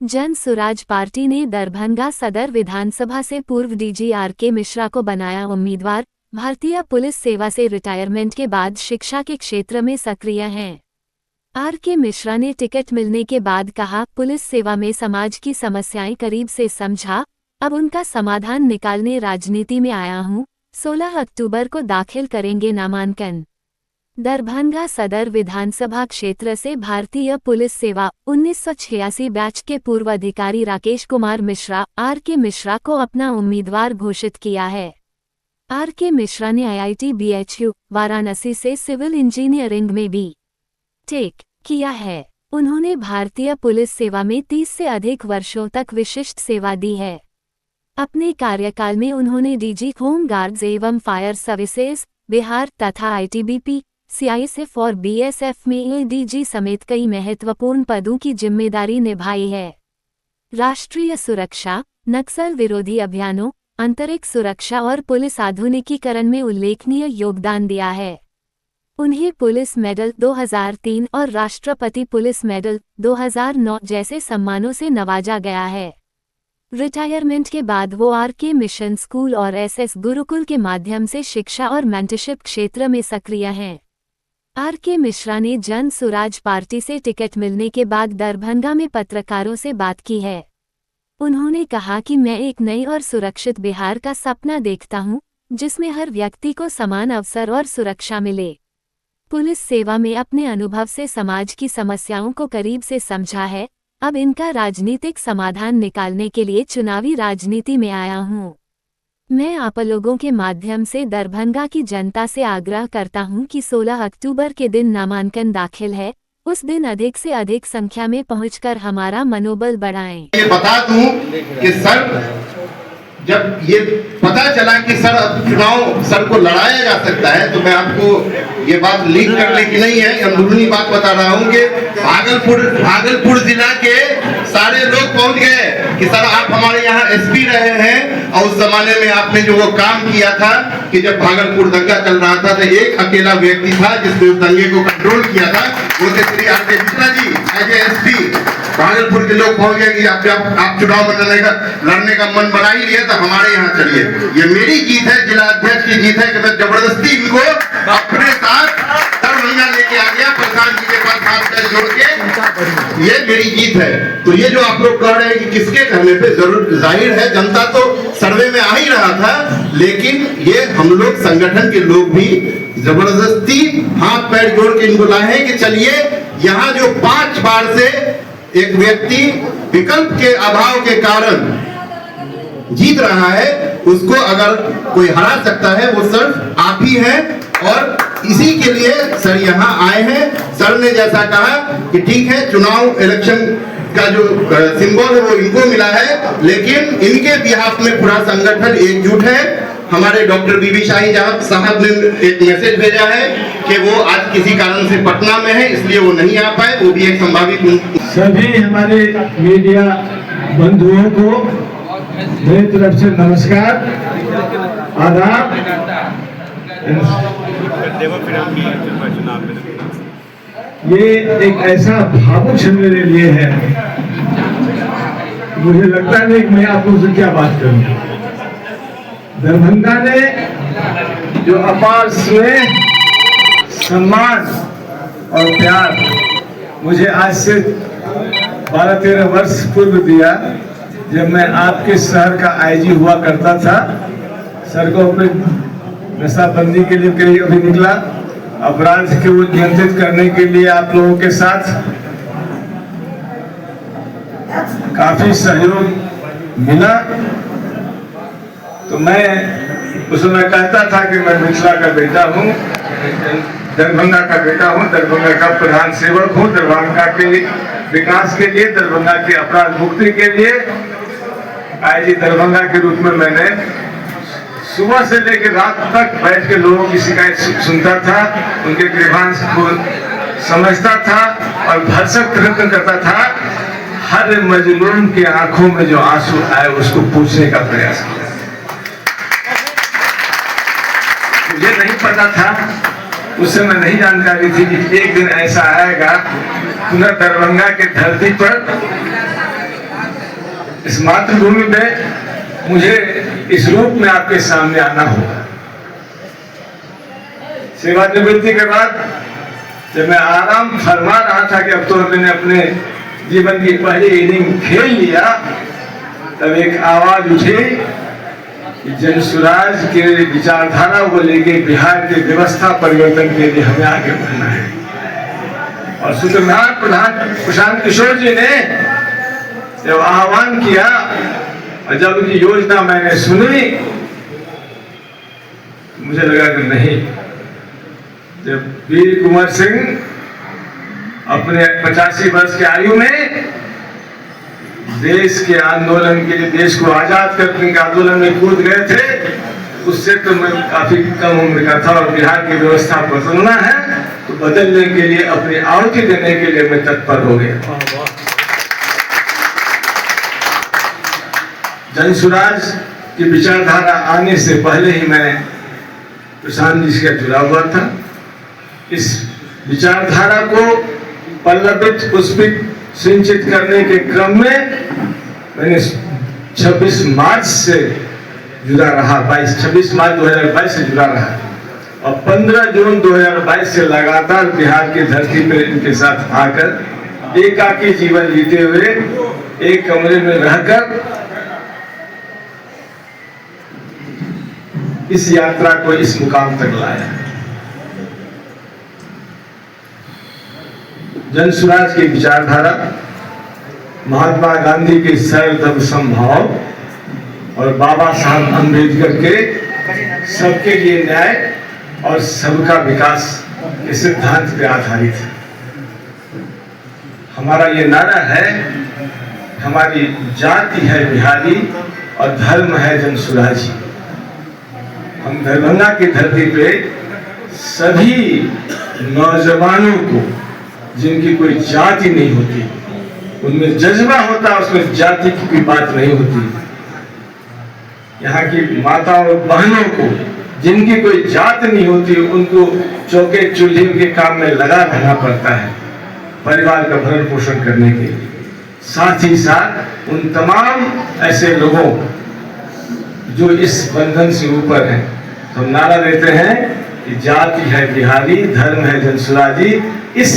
Jan Suraaj party ने दरभंगा सदर विधानसभा से पूर्व डीजी आर.के. मिश्रा को बनाया उम्मीदवार। भारतीय पुलिस सेवा से रिटायरमेंट के बाद शिक्षा के क्षेत्र में सक्रिय हैं। आर.के. मिश्रा ने टिकट मिलने के बाद कहा, पुलिस सेवा में समाज की समस्याएं करीब से समझा, अब उनका समाधान निकालने राजनीति में आया हूं। 16 अक्टूबर को दाखिल करेंगे नामांकन। दरभंगा सदर विधानसभा क्षेत्र से भारतीय पुलिस सेवा 1986 बैच के पूर्व अधिकारी राकेश कुमार मिश्रा आर.के. मिश्रा को अपना उम्मीदवार घोषित किया है। आर.के. मिश्रा ने IIT BHU वाराणसी से सिविल इंजीनियरिंग में B.Tech किया है। उन्होंने भारतीय पुलिस सेवा में 30 से अधिक वर्षों तक विशिष्ट सेवा दी है। अपने कार्यकाल में उन्होंने DG होम गार्ड्स एवं फायर सर्विसेज बिहार तथा ITBP CISF और BSF में ADG समेत कई महत्वपूर्ण पदों की जिम्मेदारी निभाई है। राष्ट्रीय सुरक्षा, नक्सल विरोधी अभियानों, अंतरिक्ष सुरक्षा और पुलिस आधुनिकीकरण में उल्लेखनीय योगदान दिया है। उन्हें पुलिस मेडल 2003 और राष्ट्रपति पुलिस मेडल 2009 जैसे सम्मानों से नवाजा गया है। रिटायरमेंट के बाद वो आर.के. मिशन स्कूल और SS गुरुकुल के माध्यम से शिक्षा और मेंटरशिप क्षेत्र में सक्रिय हैं। आर.के. मिश्रा ने जन सुराज पार्टी से टिकट मिलने के बाद दरभंगा में पत्रकारों से बात की है। उन्होंने कहा कि मैं एक नई और सुरक्षित बिहार का सपना देखता हूं, जिसमें हर व्यक्ति को समान अवसर और सुरक्षा मिले। पुलिस सेवा में अपने अनुभव से समाज की समस्याओं को करीब से समझा है, अब इनका राजनीतिक समाधान निकालने के लिए चुनावी राजनीति में आया हूं। मैं आप लोगों के माध्यम से दरभंगा की जनता से आग्रह करता हूं कि 16 अक्टूबर के दिन नामांकन दाखिल है, उस दिन अधिक से अधिक संख्या में पहुंचकर हमारा मनोबल बढ़ाएं। ये बता दूं कि सर, जब ये पता चला कि सर अब चुनाव सर को लड़ाया जा सकता है, तो मैं आपको ये बात लीक करने की नहीं है, अंदरूनी बात बता रहा हूँ कि भागलपुर जिला के सारे लोग पहुंच गए कि सर आप हमारे यहाँ SP रहे हैं, और उस जमाने में आपने जो वो काम किया था कि जब भागलपुर दंगा चल रहा था तो एक अकेला व्यक्ति था जिसने उस दंगे को कंट्रोल किया था, वो थे Shri R K. Mishra ji as SP। Bhagalpur के लोग पहुंच गए कि आप चुनाव लड़ने का मन बना ही लिया तो हमारे यहाँ चलिए। ये मेरी जीत है, जिला अध्यक्ष की जीत है कि मैं जबरदस्ती इनको अपने साथ दरभंगा लेके आ गया, प्रधान जी के पास हाथ पैर जोड़ के। ये मेरी जीत है। तो ये जो आप लोग कह रहे हैं कि किसके कहने पे, जरूर जाहिर है जनता तो सर्वे में आ ही रहा था, लेकिन ये हम लोग संगठन के लोग भी जबरदस्ती हाथ पैर जोड़ के इनको लाए हैं कि चलिए यहाँ जो 5 बार से एक व्यक्ति विकल्प के अभाव के कारण जीत रहा है, उसको अगर कोई हरा सकता है वो सिर्फ आप ही हैं, और इसी के लिए सर यहाँ आए हैं। सर ने जैसा कहा कि ठीक है, चुनाव इलेक्शन का जो सिंबल है वो इनको मिला है, लेकिन इनके बिहाफ में पूरा संगठन एकजुट है। हमारे डॉक्टर बीबी शाही साहब ने एक मैसेज भेजा है कि वो आज किसी कारण से पटना में है, इसलिए वो नहीं आ पाए, वो भी एक संभावित। सभी हमारे मीडिया बंधुओं को मेरी तरफ से नमस्कार, आदाब। ये एक ऐसा भावुक क्षण मेरे लिए है, मुझे लगता नहीं कि मैं आपको क्या बात करूं। दरभंगा ने जो अपार स्नेह, सम्मान और प्यार मुझे आज से 12-13 वर्ष पूर्व दिया, जब मैं आपके शहर का IG हुआ करता था। सर को अपने नशाबंदी के लिए कहीं अभी निकला, अपराध को नियंत्रित करने के लिए आप लोगों के साथ काफी सहयोग मिला। तो मैं उस समय कहता था कि मैं मिथिला का बेटा हूँ, दरभंगा का बेटा हूँ, दरभंगा का प्रधान सेवक हूँ, दरभंगा के विकास के लिए, दरभंगा की अपराध मुक्ति के लिए IG दरभंगा के रूप में मैंने सुबह से लेकर रात तक बैठ के लोगों की शिकायत सुनता था, उनके ग्रीवांस को समझता था और भरसक प्रयत्न करता था। हर मजलूम के आंखों में जो आंसू आए उसको पूछने का प्रयास किया। मुझे नहीं पता था, उस समय नहीं जानकारी थी कि एक दिन ऐसा आएगा पुनः दरभंगा के धरती पर इस मातृभूमि पे मुझे इस रूप में आपके सामने आना होगा। सेवानिवृत्ति के बाद जब मैं आराम फरमा रहा था कि अब तो मैंने अपने जीवन की पहली इनिंग खेल लिया, तब एक आवाज उठी कि जनसुराज के विचारधारा को लेकर बिहार की व्यवस्था परिवर्तन के लिए हमें आगे बढ़ना है। और सूत्रधार प्रधान प्रशांत किशोर जी ने जब आह्वान किया और जब उनकी योजना मैंने सुनी, मुझे लगा कि नहीं, जब वीर कुंवर सिंह अपने 85 वर्ष की आयु में देश के आंदोलन के लिए, देश को आजाद करने के आंदोलन में कूद गए थे, उससे तो मैं काफी कम उम्र का था। और बिहार की व्यवस्था बदलना है तो बदलने के लिए, अपनी आहुति देने के लिए मैं तत्पर हो गया। जनसुराज की विचारधारा आने से पहले ही मैं प्रशांत जी से जुड़ा हुआ था। इस विचारधारा को पल्लवित पुष्पित सिंचित करने के क्रम में मैंने 26 मार्च से जुड़ा रहा, 26 मार्च 2022 से जुड़ा रहा और 15 जून 2022 से लगातार बिहार की धरती पर इनके साथ आकर एकाकी जीवन जीते हुए एक कमरे में रहकर इस यात्रा को इस मुकाम तक लाया। जनसुराज की विचारधारा महात्मा गांधी के सर्वधर्म समभाव और बाबा साहब अम्बेडकर के सबके लिए न्याय और सबका विकास के सिद्धांत पे आधारित है। हमारा ये नारा है, हमारी जाति है बिहारी और धर्म है जनसुराजी। हम दरभंगा की धरती पे सभी नौजवानों को, जिनकी कोई जाति नहीं होती, उनमें जज्बा होता, उसमें जाति की कोई बात नहीं होती। यहाँ की माताओं और बहनों को, जिनकी कोई जात नहीं होती, उनको चौके चूल्हे के काम में लगा रहना पड़ता है परिवार का भरण पोषण करने के लिए। साथ ही साथ उन तमाम ऐसे लोगों जो इस बंधन से ऊपर हैं, तो नारा देते हैं कि जाति है बिहारी, धर्म है जनसुराजी। इस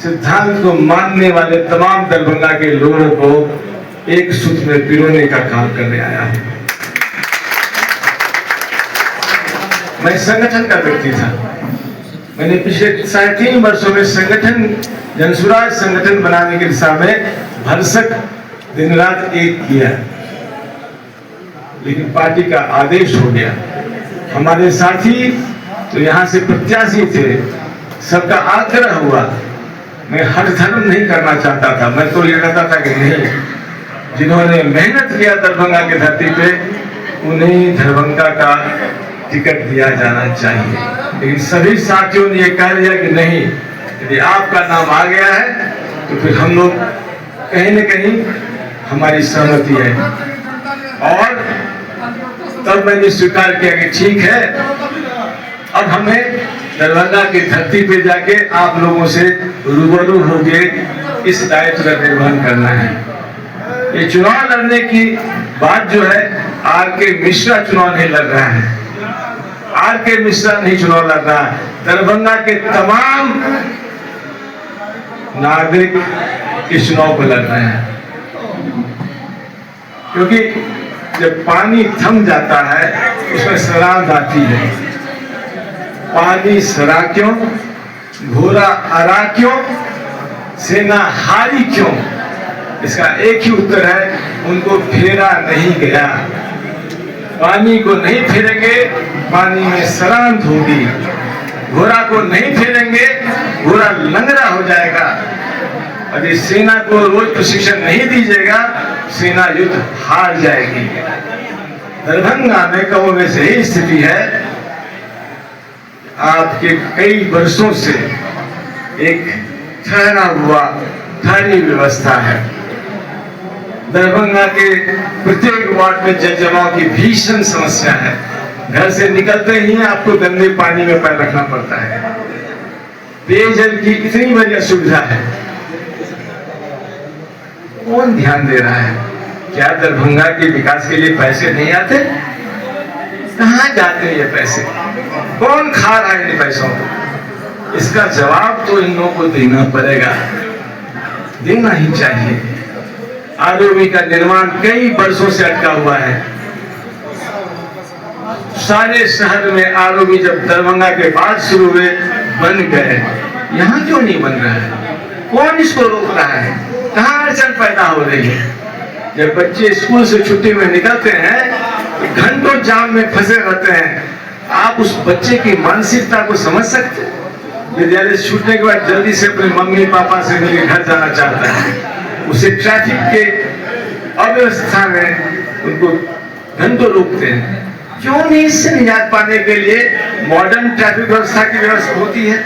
सिद्धांत को मानने वाले तमाम दरभंगा के लोगों को एक सूत्र में पिरोने का काम करने आया हूं। मैं संगठन का व्यक्ति था। मैंने पिछले 3.5 वर्षों में संगठन, जनसुराज संगठन बनाने की दिशा में भरसक दिन रात एक किया, लेकिन पार्टी का आदेश हो गया। हमारे साथी तो यहाँ से प्रत्याशी थे, सबका आग्रह हुआ। मैं हर धर्म नहीं करना चाहता था, मैं तो ये कहता था कि नहीं, जिन्होंने मेहनत किया दरभंगा की धरती पे, उन्हें दरभंगा का टिकट दिया जाना चाहिए। लेकिन सभी साथियों ने ये कह दिया कि नहीं, यदि आपका नाम आ गया है तो फिर हम लोग कहीं न कहीं हमारी सहमति है। और तब मैंने स्वीकार किया कि ठीक है, अब हमें दरभंगा की धरती पे जाके आप लोगों से रूबरू होके इस दायित्व का निर्वहन करना है। ये चुनाव लड़ने की बात जो है, आर.के. मिश्रा चुनाव नहीं लड़ रहा है, आर.के. मिश्रा नहीं चुनाव लड़ रहा है, दरभंगा के तमाम नागरिक इस चुनाव को लड़ रहे हैं। क्योंकि जब पानी थम जाता है उसमें सरांध आती है। पानी सरा क्यों, घोड़ा अरा क्यों, सेना हारी क्यों? इसका एक ही उत्तर है, उनको फेरा नहीं गया। पानी को नहीं फेरेंगे, पानी में सरांध होगी। घोड़ा को नहीं फेरेंगे, घोड़ा लंगड़ा हो जाएगा। यदि सेना को रोज प्रशिक्षण नहीं दीजिएगा, सेना युद्ध हार जाएगी। दरभंगा में कबो में से ही स्थिति है। आपके कई वर्षों से एक ठहरा हुआ थानी व्यवस्था है। दरभंगा के प्रत्येक वार्ड में जल जमाव की भीषण समस्या है। घर से निकलते ही आपको गंदे पानी में पैर रखना पड़ता है। पेयजल की इतनी बड़ी असुविधा है, कौन ध्यान दे रहा है? क्या दरभंगा के विकास के लिए पैसे नहीं आते? कहाँ जाते हैं ये पैसे? कौन खा रहा है इन पैसों को? इसका जवाब तो इन लोगों को देना पड़ेगा, देना ही चाहिए। आरओबी का निर्माण कई वर्षों से अटका हुआ है। सारे शहर में आरओबी जब दरभंगा के बाद शुरू हुए बन गए, यहाँ क्यों नहीं बन रहा है? कौन इसको रोक रहा है? कहाँ अड़चन पैदा हो रही है? जब बच्चे स्कूल से छुट्टी में निकलते हैं तो घंटों जाम में फंसे रहते हैं। आप उस बच्चे की मानसिकता को समझ सकते हैं? विद्यालय से छूटने के बाद जल्दी से अपने मम्मी पापा से मिलकर घर जाना चाहता है। उसे ट्रैफिक के अव्यवस्था में उनको घंटों रोकते हैं। क्यों नहीं इससे निजात पाने के लिए मॉडर्न ट्रैफिक व्यवस्था की व्यवस्था होती है?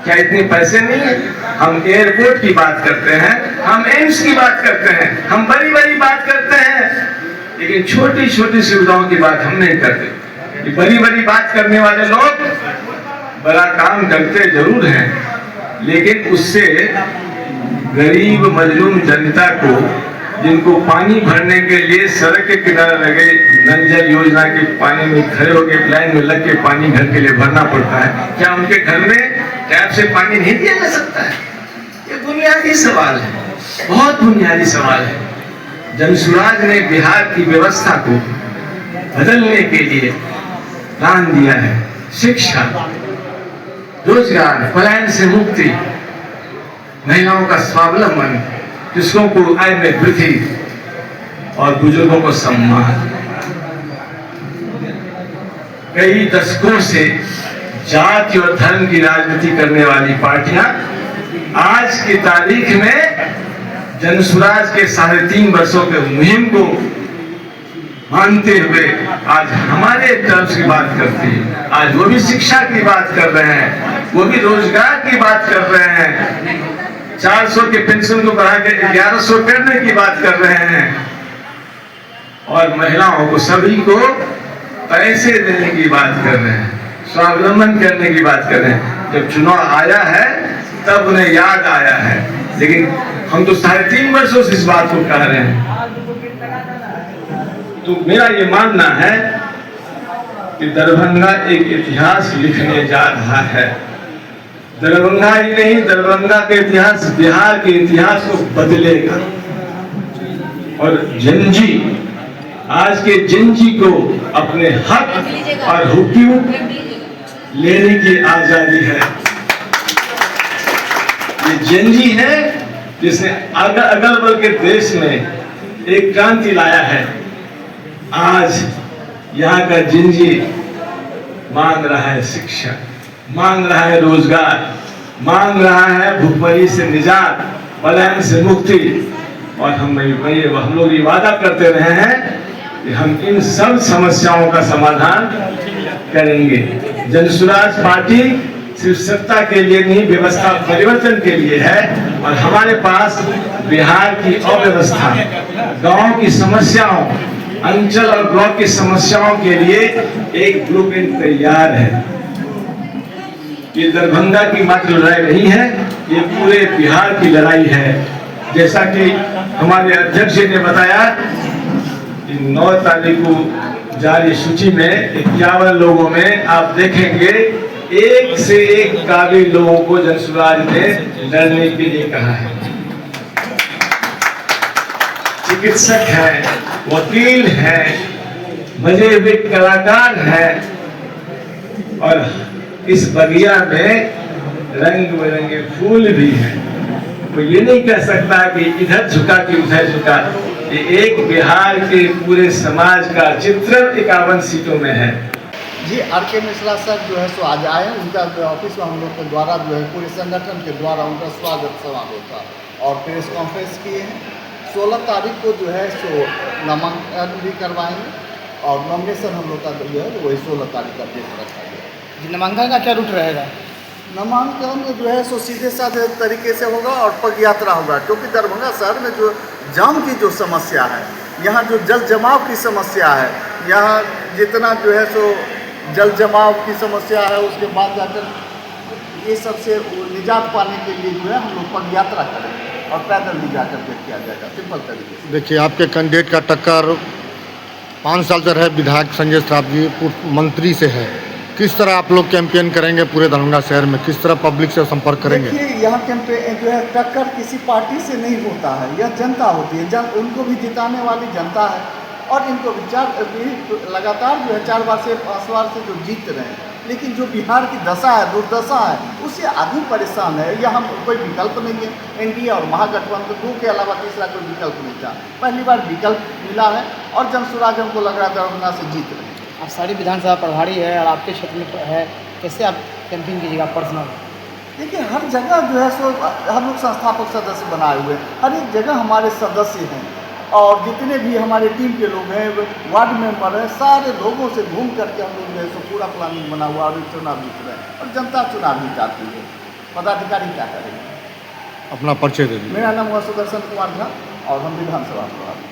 क्या इतने पैसे नहीं है? हम एयरपोर्ट की बात करते हैं, हम एम्स की बात करते हैं, हम बड़ी बड़ी बात करते हैं, लेकिन छोटी छोटी सुविधाओं की बात हम नहीं करते। ये बड़ी बड़ी बात करने वाले लोग बड़ा काम करते जरूर हैं, लेकिन उससे गरीब मजलूम जनता को, जिनको पानी भरने के लिए सड़क के किनारे लगे नल जल योजना के पानी में खड़े होकर लाइन में लग के पानी घर के लिए भरना पड़ता है, क्या उनके घर में टैप से पानी नहीं दिया जा सकता है? ये बुनियादी सवाल है, बहुत बुनियादी सवाल है। जनसुराज ने बिहार की व्यवस्था को बदलने के लिए प्लान दिया है। शिक्षा, रोजगार, पलायन से मुक्ति, महिलाओं का स्वावलंबन, कृषकों को आय में वृद्धि और बुजुर्गों को सम्मान। कई दशकों से जाति और धर्म की राजनीति करने वाली पार्टियां आज की तारीख में जनसुराज के 3.5 वर्षों के मुहिम को मानते हुए आज हमारे तरफ की बात करती है। आज वो भी शिक्षा की बात कर रहे हैं, वो भी रोजगार की बात कर रहे हैं, 400 के पेंशन को बढ़ा के 1100 करने की बात कर रहे हैं, और महिलाओं को सभी को पैसे देने की बात कर रहे हैं, स्वावलंबन करने की बात कर रहे हैं। जब चुनाव आया है तब उन्हें याद आया है, लेकिन हम तो 3.5 वर्षों से इस बात को कह रहे हैं। तो मेरा ये मानना है कि दरभंगा एक इतिहास लिखने जा रहा है। दरभंगा ही नहीं, दरभंगा के इतिहास बिहार के इतिहास को बदलेगा। और जनजी, आज के जनजी को अपने हक और हुकूक लेने की आजादी है। ये जनजी है जिसने अगल बगल के देश में एक क्रांति लाया है। आज यहाँ का जनजी मांग रहा है शिक्षा, मांग रहा है रोजगार, मांग रहा है भूखमरी से निजात, पलायन से मुक्ति। और हम लोग ये वादा करते रहे हैं कि हम इन सब समस्याओं का समाधान करेंगे। जनसुराज पार्टी सिर्फ सत्ता के लिए नहीं, व्यवस्था परिवर्तन के लिए है। और हमारे पास बिहार की अव्यवस्था, गांव की समस्याओं, अंचल और ब्लॉक की समस्याओं के लिए एक ब्लूप्रिंट तैयार है। ये दरभंगा की मात्र लड़ाई नहीं है, ये पूरे बिहार की लड़ाई है। जैसा कि हमारे अध्यक्ष जी ने बताया कि 9 तारीख को जारी सूची में 51 लोगों में आप देखेंगे एक से एक काबिल लोगों को जनसुराज ने लड़ने के लिए कहा है। चिकित्सक है, वकील है, मजे हुए कलाकार है, और इस बगिया में रंग बिरंगे फूल भी हैं। तो ये नहीं कह सकता कि इधर झुका कि उधर झुका। ये एक बिहार के पूरे समाज का चित्रण 51 सीटों में है। जी, आर.के. मिश्रा सर जो है सो आज आए, उनका ऑफिस में हम लोग के द्वारा जो है पूरे संगठन के द्वारा उनका स्वागत समारोह था और प्रेस कॉन्फ्रेंस किए हैं। 16 तारीख को जो है सो नामांकन भी करवाएंगे और नॉमिनेशन हम लोग का जो है वही 16 तारीख का डेट रखा गया। जी, नामांकन का क्या रूट रहेगा? नामांकन जो है सो सीधे साधे तरीके से होगा और पग यात्रा होगा, क्योंकि दरभंगा शहर में जो जाम की जो समस्या है, यहाँ जो जल जमाव की समस्या है, यहाँ जितना जो है सो जल जमाव की समस्या है, उसके बाद जाकर ये सबसे निजात पाने के लिए जो है हम लोग पग यात्रा करेंगे। और पैदल ही जाकर के किया जाएगा, सिंपल तरीके से। देखिए, आपके कैंडिडेट का टक्कर 5 साल से रहे विधायक संजय श्राफ जी पूर्व मंत्री से है। किस तरह आप लोग कैंपेन करेंगे पूरे दरभंगा शहर में, किस तरह पब्लिक से संपर्क करेंगे? देखिए, यहाँ कैंपेन जो है टक्कर किसी पार्टी से नहीं होता है, यह जनता होती है। उनको भी जिताने वाली जनता है और इनको लगातार जो है 4 बार से 5 बार से जो जीत रहे हैं। लेकिन जो बिहार की दशा है, दुर्दशा है, उससे आदमी परेशान है। यह हम कोई विकल्प नहीं है, एनडीए और महागठबंधन 2 के अलावा तीसरा कोई विकल्प नहीं था। पहली बार विकल्प मिला है और जनसुराज हमको लग रहा है दरभंगा से जीत रहे हैं। आप सारी विधानसभा प्रभारी है और आपके क्षेत्र में है, कैसे आप कैंपिंग कीजिएगा पर्सनल? देखिए, हर जगह जो है सो हम लोग संस्थापक सदस्य बनाए हुए हैं, हर एक जगह हमारे सदस्य हैं और जितने भी हमारे टीम के लोग हैं, वार्ड मेंबर हैं, सारे लोगों से घूम करके हम लोग जो है सो पूरा प्लानिंग बना हुआ और चुनाव जीत रहे हैं और जनता चुनाव भी चाहती है। पदाधिकारी क्या करेंगे? अपना परिचय दे दीजिए। मेरा नाम हुआ सुदर्शन कुमार झा और हम विधानसभा प्रभारी।